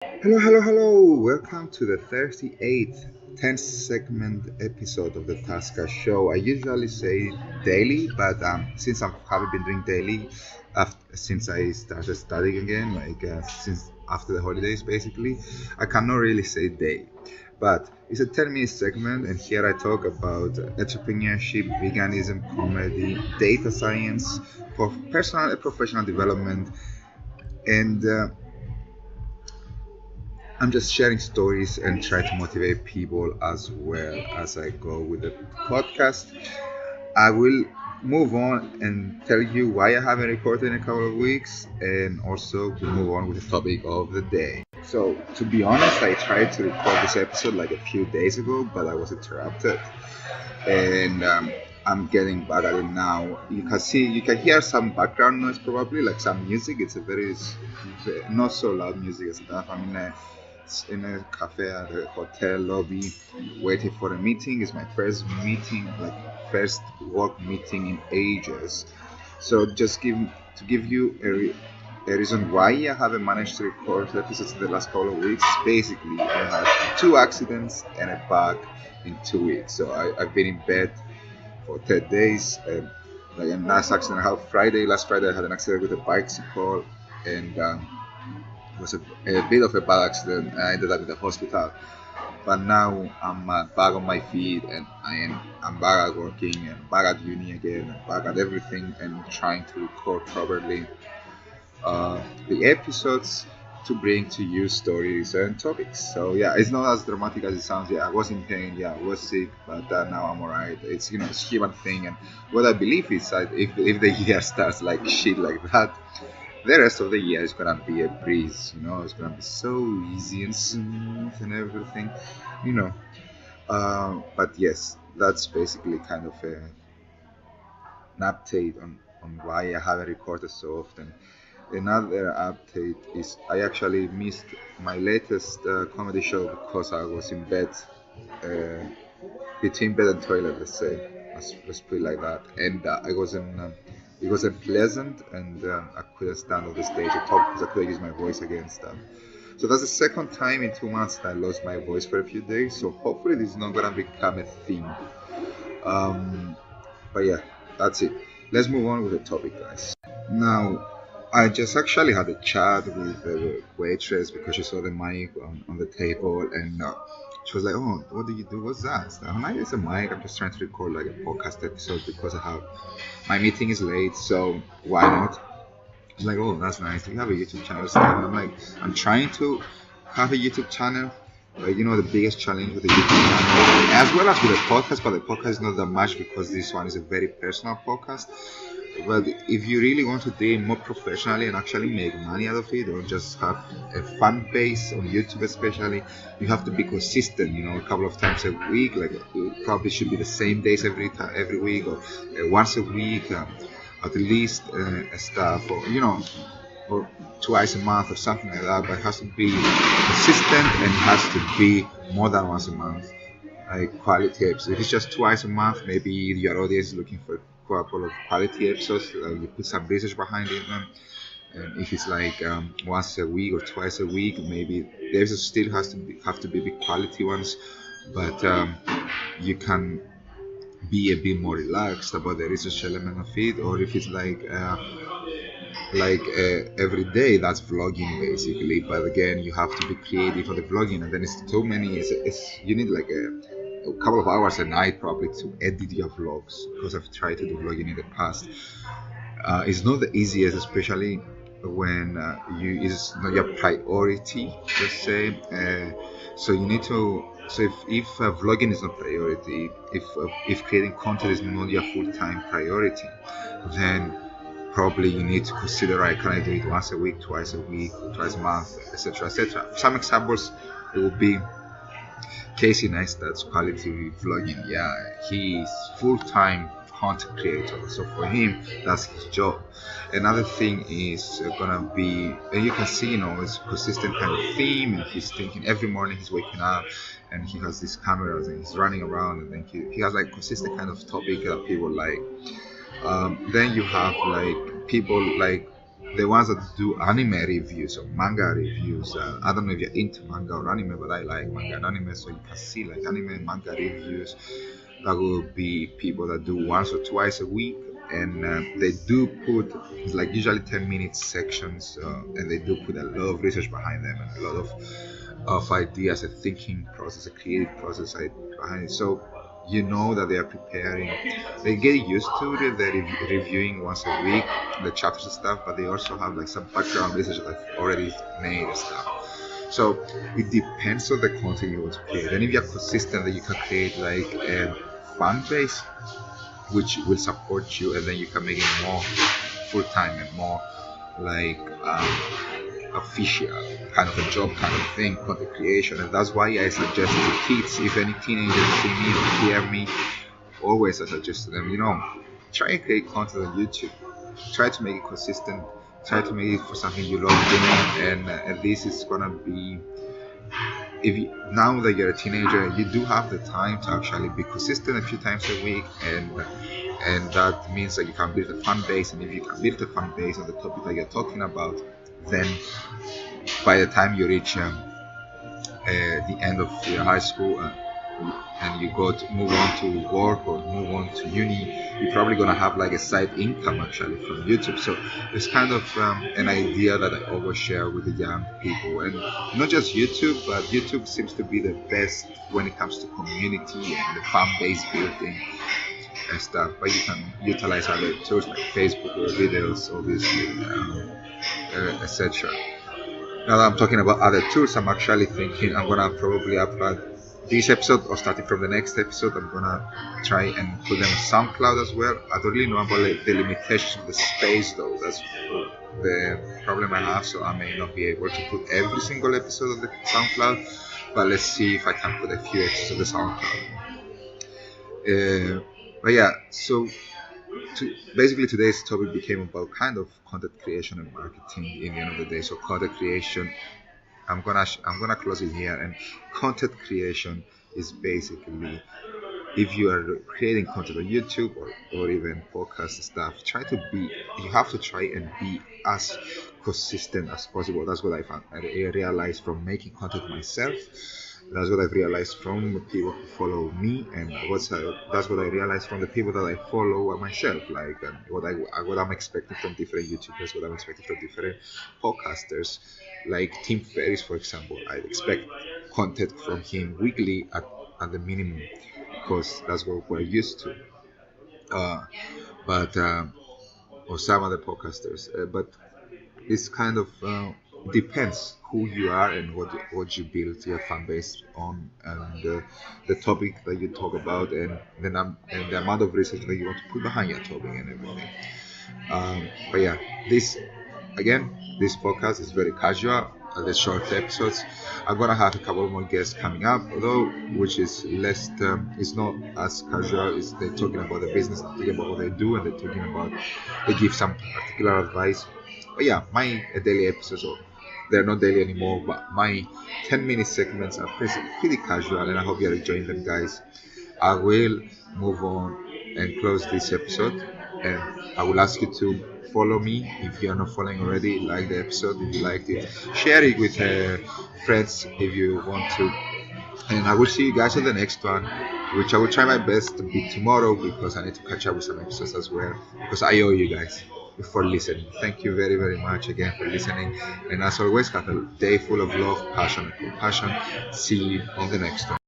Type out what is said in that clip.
Hello, hello, hello. Welcome to the 38th 10th segment episode of the TasCast show. I usually say daily, but since I haven't been doing daily since I started studying again, since after the holidays basically, I cannot really say day. But it's a 10-minute segment, and here I talk about entrepreneurship, veganism, comedy, data science, for personal and professional development, and I'm just sharing stories and try to motivate people as well as I go with the podcast. I will move on and tell you why I haven't recorded in a couple of weeks, and also we'll move on with the topic of the day. So, to be honest, I tried to record this episode like a few days ago, but I was interrupted, and I'm getting back at it now. You can hear some background noise, probably like some music. It's a very not so loud music and stuff. I'm in a cafe at a hotel lobby, waiting for a meeting. It's my first meeting, like first work meeting in ages. So just give you a reason why I haven't managed to record episodes in the last couple of weeks. Basically, I had two accidents and a bug in 2 weeks. So I've been in bed for 10 days. Like a last accident I had Friday. Last Friday I had an accident with a bicycle, and it was a bit of a bad accident. I ended up in the hospital. But now I'm back on my feet, and I'm back at working and back at uni again and back at everything and trying to record properly the episodes to bring to you stories and topics. So yeah, it's not as dramatic as it sounds. Yeah, I was in pain. Yeah, I was sick, but now I'm alright. It's it's a human thing, and what I believe is that if the year starts like shit like that, the rest of the year is gonna be a breeze. It's gonna be so easy and smooth and everything. You know. But yes, that's basically kind of an update on why I haven't recorded so often. Another update is I actually missed my latest comedy show because I was in bed, uh, between bed and toilet, let's say. Let's put it like that. And it wasn't pleasant, and I couldn't stand on the stage and talk because I couldn't use my voice against them. So that's the second time in 2 months that I lost my voice for a few days. So hopefully this is not gonna become a thing. Um, but yeah, that's it. Let's move on with the topic, guys. Now, I just actually had a chat with the waitress because she saw the mic on the table, and she was like, "Oh, what do you do? What's that?" So I'm like, "It's a mic. I'm just trying to record like a podcast episode because I have my meeting is late, so why not?" She's like, "Oh, that's nice. Do you have a YouTube channel?" Stuff? And I'm like, "I'm trying to have a YouTube channel." But the biggest challenge with the YouTube channel, as well as with the podcast, but the podcast is not that much because this one is a very personal podcast. But if you really want to do it more professionally and actually make money out of it, or just have a fan base on YouTube, especially, you have to be consistent. A couple of times a week. Like it probably should be the same days every week, or once a week, at least stuff, or twice a month or something like that. But it has to be consistent, and it has to be more than once a month. Like quality episodes. If it's just twice a month, maybe your audience is looking for a couple of quality episodes. You put some research behind it. And if it's like once a week or twice a week, maybe there's still have to be big quality ones, but you can be a bit more relaxed about the research element of it. Or if it's every day, that's vlogging basically. But again, you have to be creative for the vlogging, and then it's too many. It's you need like a couple of hours a night probably to edit your vlogs, because I've tried to do vlogging in the past. It's not the easiest, especially when you is not your priority, let's say. So you need to. So if vlogging is not priority, if creating content is not your full-time priority, then probably you need to consider, right, can I do it once a week, twice a week, twice a month, etc., etc. Some examples, it would be Casey Neistat's quality vlogging. Yeah, he's full-time content creator, so for him that's his job. Another thing is gonna be, and you can see, it's consistent kind of theme, and he's thinking every morning he's waking up and he has these cameras and he's running around, and then he has like consistent kind of topic that people like. Then you have like people like the ones that do anime reviews or manga reviews. I don't know if you're into manga or anime, but I like manga and anime, so you can see like anime and manga reviews. That will be people that do once or twice a week, and they do put, it's like usually 10 minute sections, and they do put a lot of research behind them and a lot of ideas, a thinking process, a creative process behind it. So you know that they are preparing. They get used to it. They're reviewing once a week the chapters and stuff, but they also have like some background research that they've already made and stuff. So it depends on the content you want to create. And if you're consistent, that you can create like a fan base which will support you, and then you can make it more full time and more like official, kind of a job kind of thing, content creation. And that's why I suggest to kids, if any teenagers see me or hear me, always I suggest to them, try and create content on YouTube. Try to make it consistent. Try to make it for something you love doing, and this is gonna be, if you, now that you're a teenager, you do have the time to actually be consistent a few times a week, and that means that you can build a fan base. And if you can build a fan base on the topic that you're talking about, then by the time you reach the end of your high school, and you go to move on to work or move on to uni, you're probably gonna have like a side income actually from YouTube. So it's kind of an idea that I always share with the young people, and not just YouTube, but YouTube seems to be the best when it comes to community and the fan base building and stuff. But you can utilize other tools like Facebook or videos, obviously, etc. Now that I'm talking about other tools, I'm actually thinking I'm gonna probably upload this episode, or starting from the next episode, I'm gonna try and put them on SoundCloud as well. I don't really know about the limitations of the space though. That's the problem I have, so I may not be able to put every single episode on the SoundCloud, but let's see if I can put a few episodes on the SoundCloud. But yeah, so basically today's topic became about kind of content creation and marketing in the end of the day. So content creation, I'm gonna close it here. And content creation is basically, if you are creating content on YouTube or even podcast stuff, you have to try and be as consistent as possible. That's what I found. I realized from making content myself. That's what I've realized from people who follow me, and that's what I realized from the people that I follow myself. Like what I'm expecting from different YouTubers, what I'm expecting from different podcasters, like Tim Ferriss, for example. I expect content from him weekly at the minimum, because that's what we're used to. But or some other podcasters, but it's kind of depends who you are and what you build your fan base on, and the topic that you talk about, and the amount of research that you want to put behind your topic and everything. But yeah, this podcast is very casual. The short episodes. I'm gonna have a couple more guests coming up, although which is less. It's not as casual. They're talking about the business, they're talking about what they do, and they give some particular advice. But yeah, my daily episodes, they're not daily anymore, but my 10-minute segments are pretty casual, and I hope you're enjoying them, guys. I will move on and close this episode, and I will ask you to follow me if you are not following already. Like the episode if you liked it, share it with friends if you want to, and I will see you guys on the next one, which I will try my best to be tomorrow, because I need to catch up with some episodes as well, because I owe you guys for listening. Thank you very, very much again for listening, and as always, have a day full of love, passion, and compassion. See you on the next one.